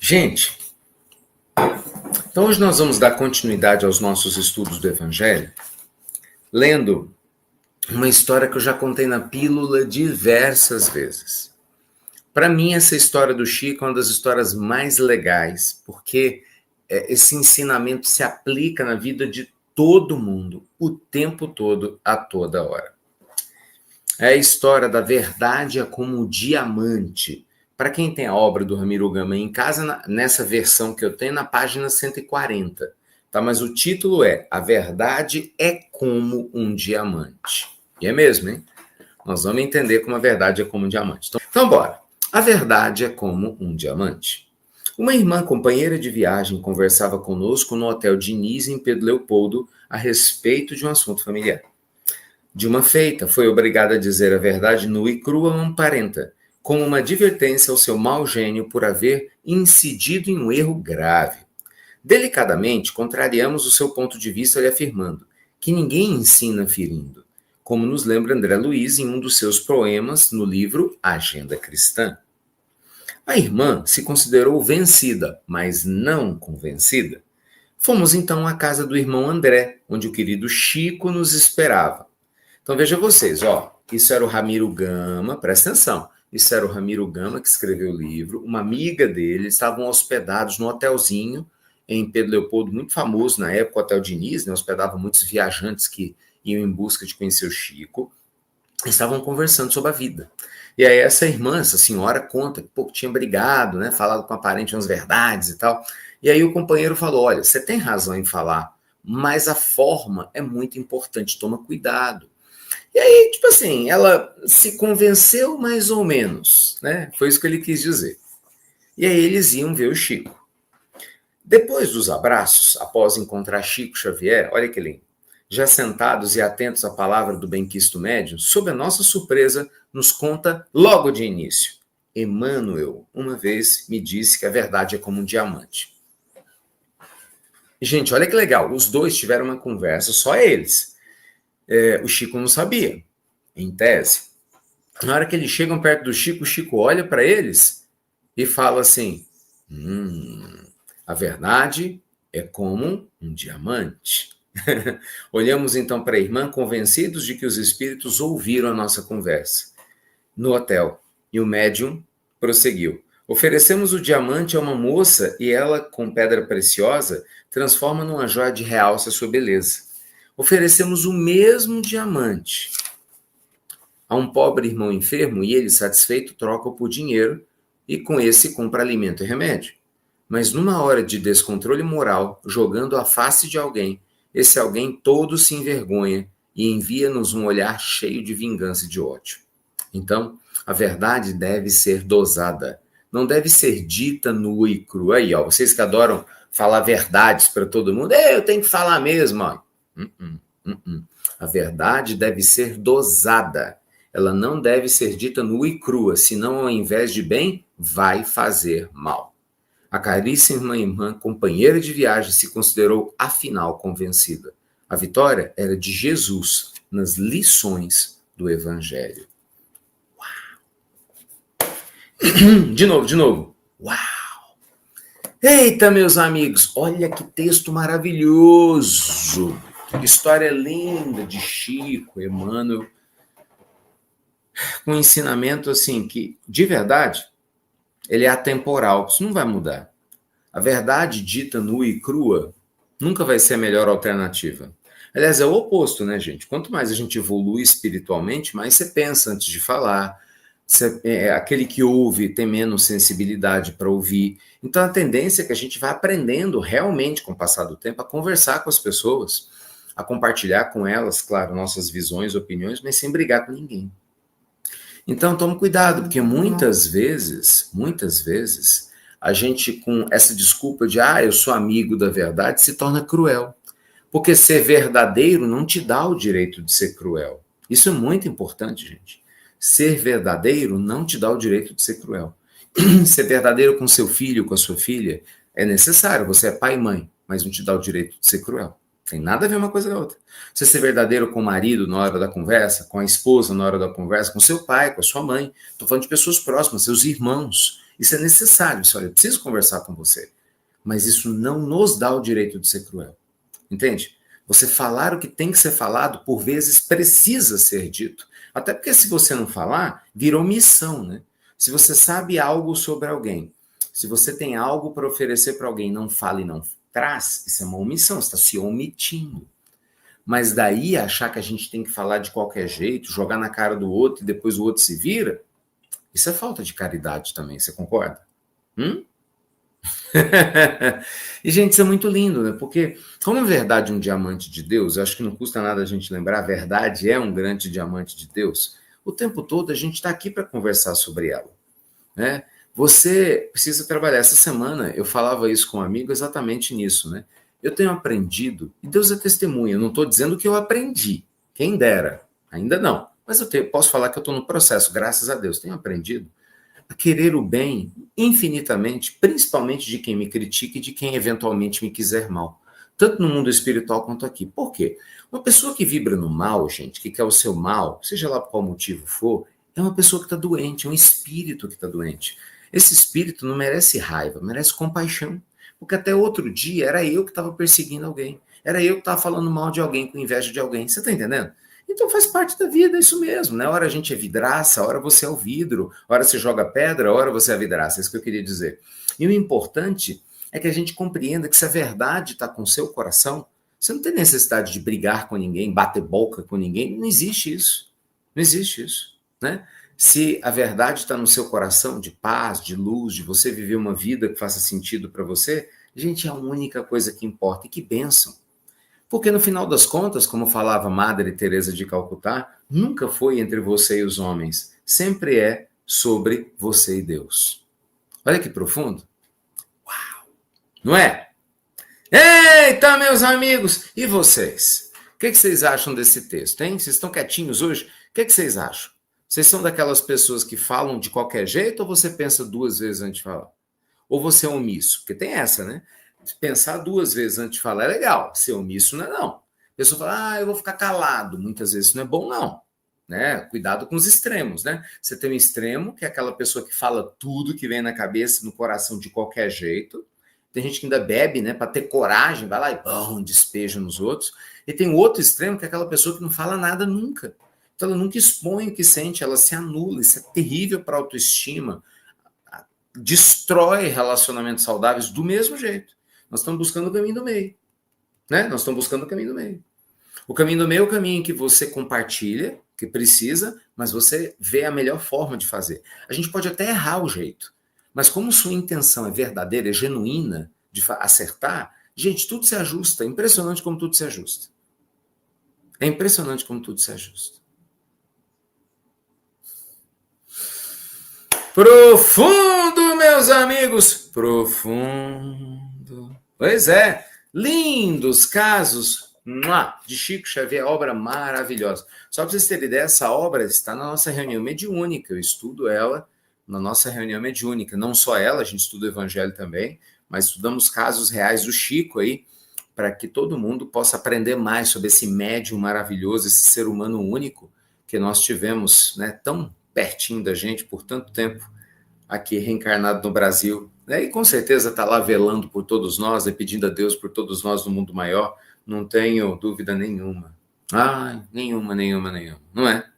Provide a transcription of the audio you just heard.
Gente, então hoje nós vamos dar continuidade aos nossos estudos do Evangelho, lendo uma história que eu já contei na pílula diversas vezes. Para mim, essa história do Chico é uma das histórias mais legais, porque esse ensinamento se aplica na vida de todo mundo, o tempo todo, a toda hora. É a história da verdade é como um diamante. Para quem tem a obra do Ramiro Gama em casa, nessa versão que eu tenho, na página 140. Tá? Mas o título é A Verdade é como um Diamante. E é mesmo, hein? Nós vamos entender como a verdade é como um diamante. Então bora. A verdade é como um diamante. Uma irmã companheira de viagem conversava conosco no Hotel Diniz, em Pedro Leopoldo, a respeito de um assunto familiar. De uma feita, foi obrigada a dizer a verdade nua e crua a uma parenta, como uma advertência ao seu mau gênio por haver incidido em um erro grave. Delicadamente, contrariamos o seu ponto de vista lhe afirmando que ninguém ensina ferindo, como nos lembra André Luiz em um dos seus poemas no livro Agenda Cristã. A irmã se considerou vencida, mas não convencida. Fomos então à casa do irmão André, onde o querido Chico nos esperava. Então veja vocês, isso era o Ramiro Gama, presta atenção, isso era o Ramiro Gama que escreveu o livro, uma amiga dele, estavam hospedados num hotelzinho em Pedro Leopoldo, muito famoso na época, o Hotel Diniz, né, hospedava muitos viajantes que iam em busca de conhecer o Chico, estavam conversando sobre a vida. E aí essa irmã, essa senhora, conta que tinha brigado, né, falado com a parente umas verdades e tal, e aí o companheiro falou, olha, você tem razão em falar, mas a forma é muito importante, toma cuidado. E aí, tipo assim, ela se convenceu mais ou menos, né? Foi isso que ele quis dizer. E aí eles iam ver o Chico. Depois dos abraços, após encontrar Chico Xavier, olha que lindo, já sentados e atentos à palavra do benquisto médium, sob a nossa surpresa, nos conta logo de início. Emmanuel, uma vez, me disse que a verdade é como um diamante. Gente, olha que legal, os dois tiveram uma conversa, só eles. O Chico não sabia, em tese. Na hora que eles chegam perto do Chico, o Chico olha para eles e fala assim, a verdade é como um diamante. Olhamos então para a irmã, convencidos de que os espíritos ouviram a nossa conversa no hotel. E o médium prosseguiu. Oferecemos o diamante a uma moça e ela, com pedra preciosa, transforma numa joia de realce a sua beleza. Oferecemos o mesmo diamante a um pobre irmão enfermo e ele, satisfeito, troca-o por dinheiro e com esse compra alimento e remédio. Mas numa hora de descontrole moral, jogando à face de alguém, esse alguém todo se envergonha e envia-nos um olhar cheio de vingança e de ódio. Então, a verdade deve ser dosada, não deve ser dita nua e crua. Aí, vocês que adoram falar verdades para todo mundo, eu tenho que falar mesmo, A verdade deve ser dosada. Ela não deve ser dita nua e crua, senão ao invés de bem, vai fazer mal. A caríssima irmã, companheira de viagem, se considerou afinal convencida. A vitória era de Jesus nas lições do Evangelho. Uau! De novo. Uau! Eita, meus amigos, olha que texto maravilhoso! Que história linda de Chico, Emmanuel, com um ensinamento assim que, de verdade, ele é atemporal, isso não vai mudar. A verdade dita nua e crua nunca vai ser a melhor alternativa. Aliás, é o oposto, né, gente? Quanto mais a gente evolui espiritualmente, mais você pensa antes de falar. Aquele que ouve tem menos sensibilidade para ouvir. Então, a tendência é que a gente vá aprendendo realmente, com o passar do tempo, a conversar com as pessoas, a compartilhar com elas, claro, nossas visões, opiniões, mas sem brigar com ninguém. Então, tome cuidado, porque muitas vezes, a gente, com essa desculpa de, eu sou amigo da verdade, se torna cruel. Porque ser verdadeiro não te dá o direito de ser cruel. Isso é muito importante, gente. Ser verdadeiro não te dá o direito de ser cruel. Ser verdadeiro com seu filho, com a sua filha, é necessário. Você é pai e mãe, mas não te dá o direito de ser cruel. Tem nada a ver uma coisa com a outra. Você ser verdadeiro com o marido na hora da conversa, com a esposa na hora da conversa, com seu pai, com a sua mãe. Estou falando de pessoas próximas, seus irmãos. Isso é necessário. Olha, eu preciso conversar com você. Mas isso não nos dá o direito de ser cruel. Entende? Você falar o que tem que ser falado, por vezes, precisa ser dito. Até porque se você não falar, vira omissão, né? Se você sabe algo sobre alguém, se você tem algo para oferecer para alguém, não fala e não traz, isso é uma omissão, você está se omitindo. Mas daí achar que a gente tem que falar de qualquer jeito, jogar na cara do outro e depois o outro se vira, isso é falta de caridade também, você concorda? E, gente, isso é muito lindo, né? Porque, como a verdade é um diamante de Deus, eu acho que não custa nada a gente lembrar, a verdade é um grande diamante de Deus, o tempo todo a gente está aqui para conversar sobre ela, né? Você precisa trabalhar. Essa semana eu falava isso com um amigo exatamente nisso, né? Eu tenho aprendido, e Deus é testemunha, eu não estou dizendo que eu aprendi, quem dera, ainda não, mas posso falar que eu estou no processo, graças a Deus, tenho aprendido a querer o bem infinitamente, principalmente de quem me critica e de quem eventualmente me quiser mal. Tanto no mundo espiritual quanto aqui. Por quê? Uma pessoa que vibra no mal, gente, que quer o seu mal, seja lá por qual motivo for, é uma pessoa que está doente, é um espírito que está doente. Esse espírito não merece raiva, merece compaixão. Porque até outro dia era eu que estava perseguindo alguém. Era eu que estava falando mal de alguém, com inveja de alguém. Você está entendendo? Então faz parte da vida, é isso mesmo, né? Hora a gente é vidraça, hora você é o vidro, hora você joga pedra, hora você é a vidraça, é isso que eu queria dizer. E o importante é que a gente compreenda que se a verdade está com o seu coração, você não tem necessidade de brigar com ninguém, bater boca com ninguém, não existe isso. Não existe isso, né? Se a verdade está no seu coração, de paz, de luz, de você viver uma vida que faça sentido para você, gente, é a única coisa que importa. E que bênção. Porque no final das contas, como falava Madre Teresa de Calcutá, nunca foi entre você e os homens, sempre é sobre você e Deus. Olha que profundo. Uau! Não é? Eita, meus amigos! E vocês? O que vocês acham desse texto, hein? Vocês estão quietinhos hoje? O que vocês acham? Vocês são daquelas pessoas que falam de qualquer jeito ou você pensa duas vezes antes de falar? Ou você é omisso? Porque tem essa, né? Pensar duas vezes antes de falar é legal, ser omisso não é não. A pessoa fala, eu vou ficar calado. Muitas vezes isso não é bom, não. Né? Cuidado com os extremos, né? Você tem um extremo, que é aquela pessoa que fala tudo que vem na cabeça, no coração, de qualquer jeito. Tem gente que ainda bebe, né? Para ter coragem, vai lá e despeja nos outros. E tem o outro extremo, que é aquela pessoa que não fala nada nunca. Então ela nunca expõe o que sente, ela se anula. Isso é terrível para a autoestima. Destrói relacionamentos saudáveis do mesmo jeito. Nós estamos buscando o caminho do meio, né? Nós estamos buscando o caminho do meio. O caminho do meio é o caminho que você compartilha, que precisa, mas você vê a melhor forma de fazer. A gente pode até errar o jeito, mas como sua intenção é verdadeira, é genuína, de acertar, gente, tudo se ajusta. É impressionante como tudo se ajusta. É impressionante como tudo se ajusta. Profundo, meus amigos, profundo. Pois é, lindos casos de Chico Xavier, obra maravilhosa. Só para vocês terem ideia, essa obra está na nossa reunião mediúnica, eu estudo ela na nossa reunião mediúnica. Não só ela, a gente estuda o Evangelho também, mas estudamos casos reais do Chico aí, para que todo mundo possa aprender mais sobre esse médium maravilhoso, esse ser humano único que nós tivemos, né, tão pertinho da gente por tanto tempo, aqui reencarnado no Brasil, né? E com certeza está lá velando por todos nós, né? Pedindo a Deus por todos nós no mundo maior, não tenho dúvida nenhuma. Nenhuma, não é?